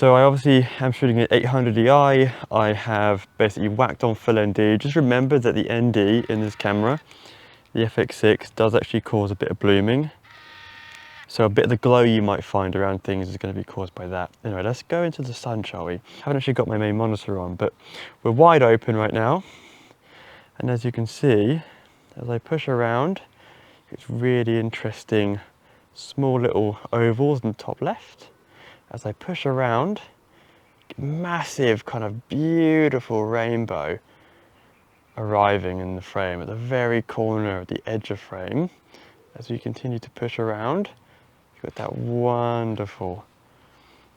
So I obviously am shooting at 800 EI. I have basically whacked on full ND. Just remember that the ND in this camera, the FX6, does actually cause a bit of blooming. So a bit of the glow you might find around things is going to be caused by that. Anyway, let's go into the sun, shall we? I haven't actually got my main monitor on, but we're wide open right now. And as you can see, as I push around, it's really interesting small little ovals in the top left. As I push around, massive kind of beautiful rainbow arriving in the frame at the very corner of the edge of frame. As we continue to push around, you've got that wonderful,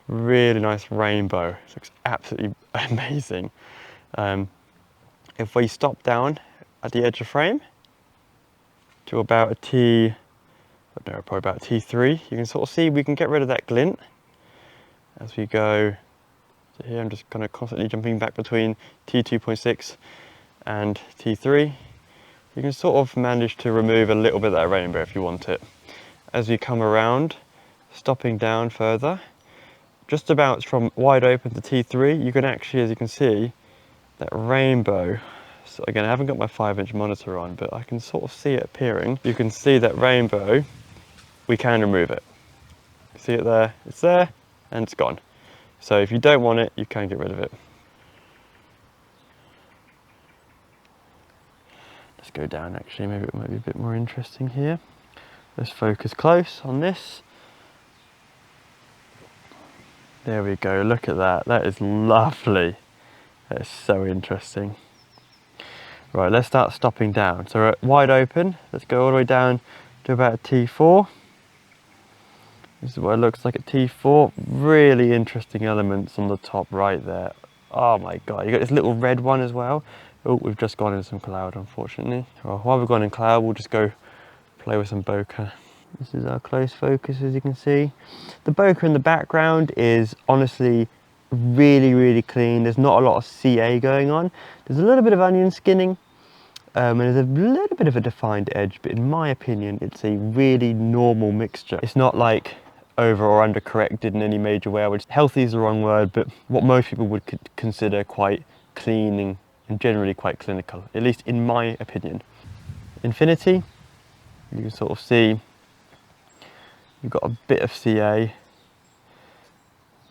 really nice rainbow. It looks absolutely amazing. If we stop down at the edge of frame to about a probably about T3, you can sort of see we can get rid of that glint as we go. So here I'm just kind of constantly jumping back between T2.6 and T3. You can sort of manage to remove a little bit of that rainbow if you want it. As you come around, stopping down further, just about from wide open to T3, you can actually, as you can see, that rainbow. So again, I haven't got my 5-inch monitor on, but I can sort of see it appearing. You can see that rainbow, we can remove it. See it there? It's there, and it's gone. So if you don't want it, you can get rid of it. Let's go down actually, maybe it might be a bit more interesting here. Let's focus close on this. There we go, look at that. That is lovely. That is so interesting. Right, let's start stopping down. So we're at wide open. Let's go all the way down to about a T4. This is what it looks like at T4. Really interesting elements on the top right there. Oh my God, you got this little red one as well. Oh, we've just gone in some cloud, unfortunately. Well, while we've gone in cloud, we'll just go play with some bokeh. This is our close focus, as you can see. The bokeh in the background is honestly really, really clean. There's not a lot of CA going on. There's a little bit of onion skinning, and there's a little bit of a defined edge, but in my opinion, it's a really normal mixture. It's not like over or under corrected in any major way. Which healthy is the wrong word, but what most people would consider quite clean and generally quite clinical, at least in my opinion. Infinity, you can sort of see you've got a bit of CA,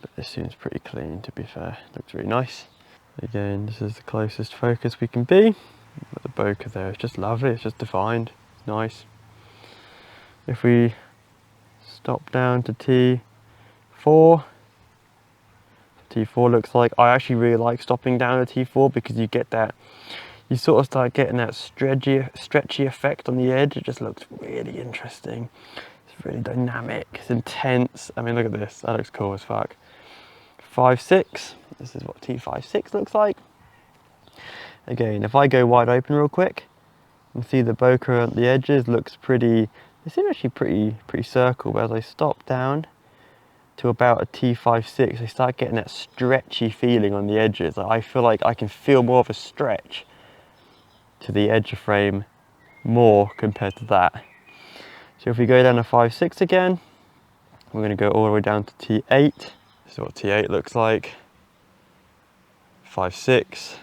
but this seems pretty clean, to be fair. Looks really nice. Again, this is the closest focus we can be. But the bokeh there is just lovely, it's just defined, it's nice. If we stop down to T4, T4 looks like, I actually really like stopping down to T4 because you get that, you sort of start getting that stretchy effect on the edge. It just looks really interesting. It's really dynamic, it's intense. I mean, look at this, that looks cool as fuck. 5.6, this is what T5.6 looks like. Again, if I go wide open real quick, you can see the bokeh on the edges looks pretty, they seem actually pretty circle, but as I stop down to about a T5.6, I start getting that stretchy feeling on the edges. I feel like I can feel more of a stretch to the edge of frame more compared to that. So if we go down to 5.6 again, we're going to go all the way down to T8. This is what T8 looks like. 5.6,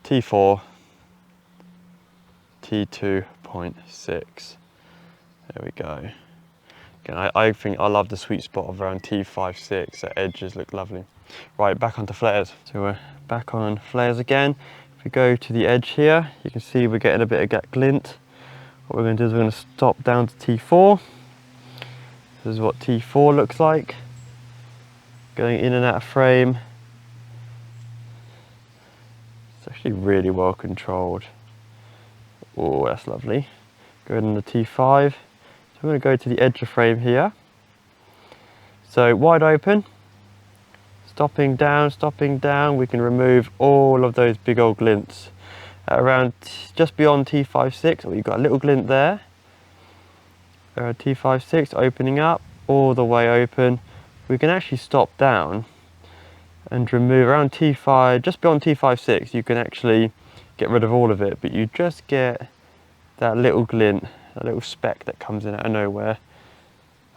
T4, T2.6. There we go. Again, I think I love the sweet spot of around T5.6. The edges look lovely. Right, back onto flares. So we're back on flares again. If we go to the edge here, you can see we're getting a bit of that glint. What we're going to do is we're going to stop down to T4. This is what T4 looks like. Going in and out of frame. It's actually really well controlled. Oh, that's lovely. Going on the T5. So I'm going to go to the edge of frame here. So wide open. Stopping down, we can remove all of those big old glints. At around just beyond T5.6, oh, you've got a little glint there. T5.6 opening up, all the way open. We can actually stop down and remove around T5, just beyond T5.6, you can actually get rid of all of it, but you just get that little glint, that little speck that comes in out of nowhere.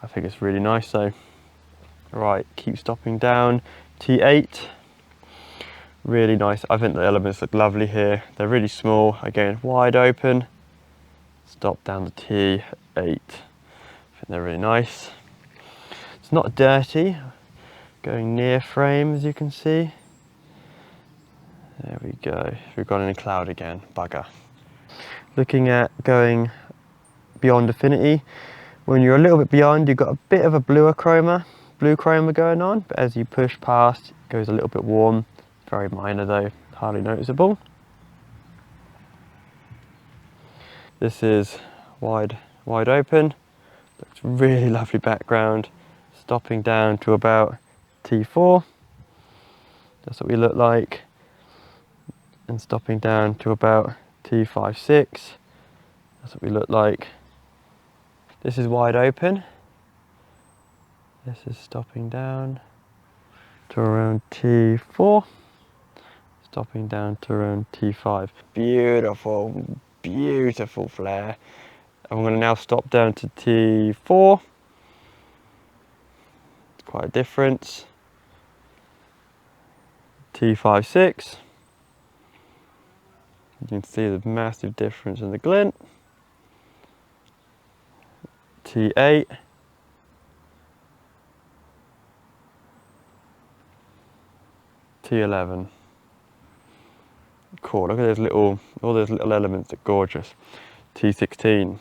I think it's really nice. So Right, keep stopping down. T8. Really nice. I think the elements look lovely here. They're really small. Again, wide open. Stop down to T8. I think they're really nice. It's not dirty. Going near frame, as you can see. There we go. We've got in a cloud again. Bugger. Looking at going beyond affinity. When you're a little bit beyond, you've got a bit of a blue chroma going on, but as you push past, it goes a little bit warm. Very minor though, hardly noticeable. This is wide open. Looks really lovely background. Stopping down to about T4. That's what we look like. And stopping down to about T5.6. That's what we look like. This is wide open. This is stopping down to around T4. Stopping down to around T5. Beautiful, beautiful flare. I'm going to now stop down to T4. It's quite a difference. T5.6. You can see the massive difference in the glint. T8. T11. Cool, look at all those little elements, are gorgeous. T16.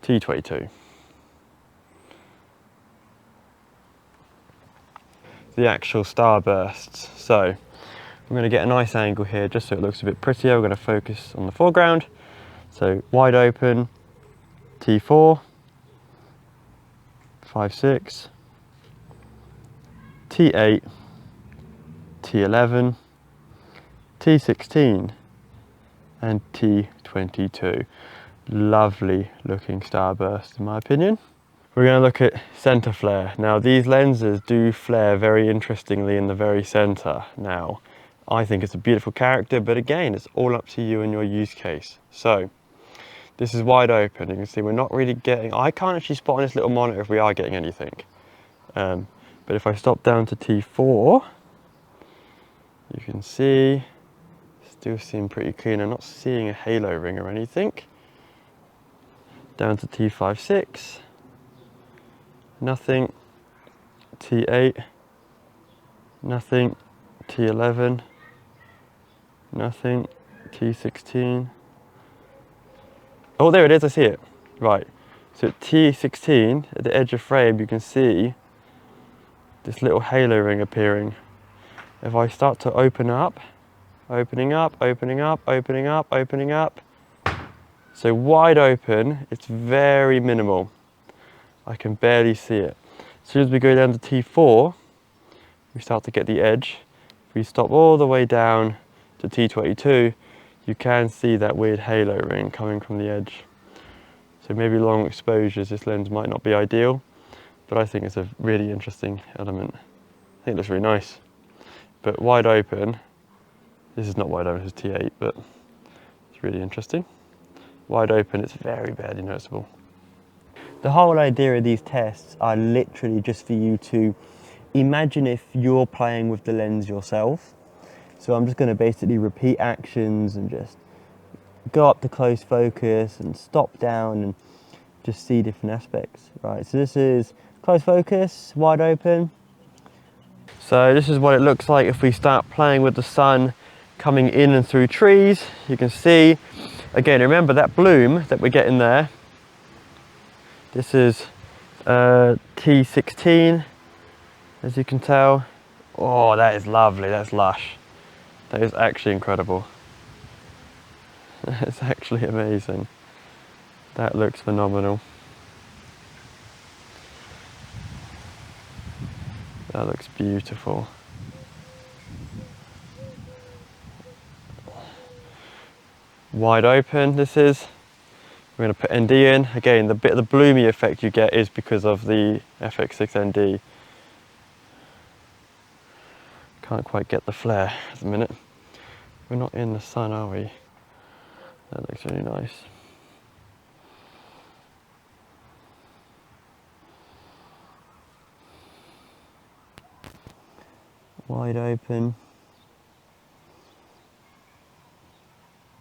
T22. The actual starbursts. So I'm going to get a nice angle here just so it looks a bit prettier. We're going to focus on the foreground. So wide open, T4, 5.6, T8, T11, T16 and T22. Lovely looking starburst in my opinion. We're going to look at center flare. Now these lenses do flare very interestingly in the very center. Now I think it's a beautiful character, but again it's all up to you and your use case. So this is wide open. You can see we're not really getting, I can't actually spot on this little monitor if we are getting anything. But if I stop down to T4, you can see, still seem pretty clean. I'm not seeing a halo ring or anything. Down to T5.6, nothing. T8, nothing. T11, nothing. T16. Oh, there it is, I see it. Right, so at T16, at the edge of frame, you can see this little halo ring appearing. If I start to opening up, opening up. So wide open, it's very minimal. I can barely see it. As soon as we go down to T4, we start to get the edge. If we stop all the way down to T22, you can see that weird halo ring coming from the edge. So maybe long exposures, this lens might not be ideal, but I think it's a really interesting element. I think it looks really nice. But wide open, this is not wide open, this is T8, but it's really interesting. Wide open, it's very barely noticeable. The whole idea of these tests are literally just for you to imagine if you're playing with the lens yourself. So I'm just going to basically repeat actions and just go up to close focus and stop down and just see different aspects. Right, so this is close focus, wide open. So this is what it looks like if we start playing with the sun coming in and through trees. You can see, again, remember that bloom that we're getting there. This is T16, as you can tell. Oh, that is lovely, that's lush. That is actually incredible. That's actually amazing. That looks phenomenal. That looks beautiful. Wide open this is. We're going to put ND in. Again, the bit of the bloomy effect you get is because of the FX6 ND. Can't quite get the flare at the minute. We're not in the sun, are we? That looks really nice. Wide open.